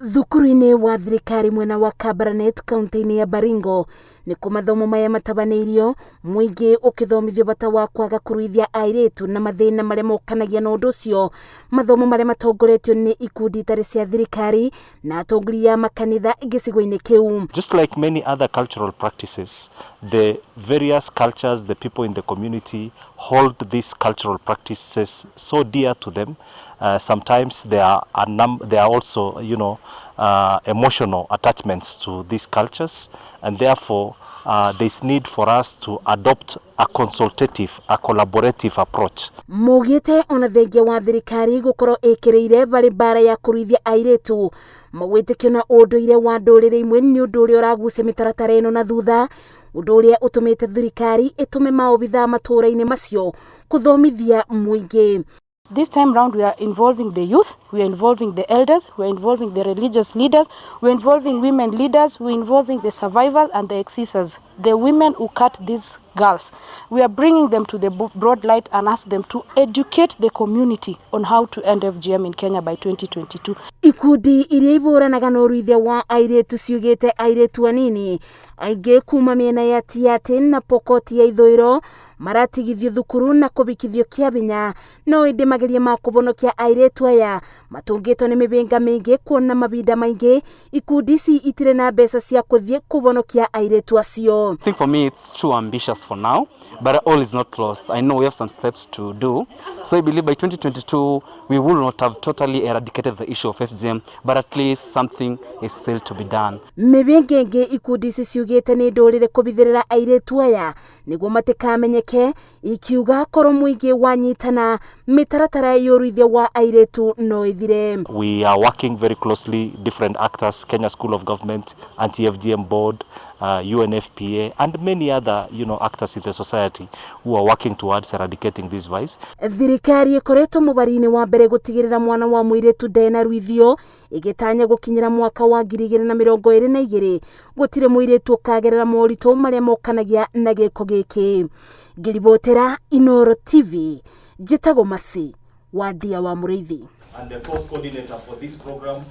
Thukuru-inĩ wa thirikari mwena wa Kabarnet kaunti-inĩ ya Baringo nĩ kuo mathomo maya matabanĩirio, mũingĩ ũkĩthomithio bata wa kwaga kũruithia airĩtu na mathĩna marĩa mokanagia na ũndũ ũcio. Mathomo marĩa matongoretio nĩ ikundi itarĩ cia thirikari na atongoria a makanitha gĩcigo-inĩ kĩu. Just like many other cultural practices, the various cultures, the people in the community hold these cultural practices so dear to them. Sometimes there are also, emotional attachments to these cultures, and therefore there's need for us to adopt a consultative, a collaborative approach. Mugite ona thengia wa thirikari gukorwo ĩkĩrĩire barĩ bara ya kũruithia airĩtu, mawĩtĩkio na ũndũire wa ndũrĩrĩ imwe nĩ ũndũ ũrĩa ũragucia mĩtaratara ĩno na thutha, ũndũ ũrĩa ũtũmĩte thirikari ĩtũme maobitha matũũra-inĩ macio kũthomithia mũingĩ. This time round we are involving the youth, we are involving the elders, we are involving the religious leaders, we are involving women leaders, we are involving the survivors and the excisors, the women who cut these girls. We are bringing them to the broad light and ask them to educate the community on how to end FGM in Kenya by 2022. Ikundi iria ibũranaga na ũruithia wa airĩtu ciugĩte airĩtu anini aingĩ kuma mĩena ya Tiaty na Pokot ya ithũĩro maratigithio thukuru na kũbikithio kĩabinya, no ĩndĩ mageria ma kũbonokia airĩtu aya matũngĩtwo nĩ mĩbĩnga mĩingĩ kuona mabinda maingĩ ikundi ici itirĩ na mbeca cia kũthiĩ kũbonokia airĩtu acio. I think for me it's too ambitious for now, but all is not lost. I know we have some steps to do. So I believe by 2022 we will not have totally eradicated the issue of FGM, but at least something is still to be done. Mĩbĩnga ĩngĩ ikundi ici ciugĩte nĩ ndũrĩrĩ kũbithĩrĩra airĩtu aya nĩguo matikamenyeke, ikiuga korwo mũingĩ wanyitana mĩtaratara ya ũruithia wa airĩtu no ĩthire. We are working very closely, different actors, Kenya School of Government, Anti-FGM Board, UNFPA, and many other actors in the society who are working towards eradicating this vice. Thirikari ĩkoretwo mũbari-inĩ wa mbere gũtigĩrĩra mwana wa mũirĩtu ndena ruithio, ĩgĩtanya gũkinyĩra mwaka wa 2022 gũtirĩ mũirĩtu ũkagerera moritũ marĩa mokanagia na gĩko gĩkĩ. Ngĩribotera Inooro TV, njĩtagwo Masi wa Ndia wa Mũrĩithi. And the post coordinator for this program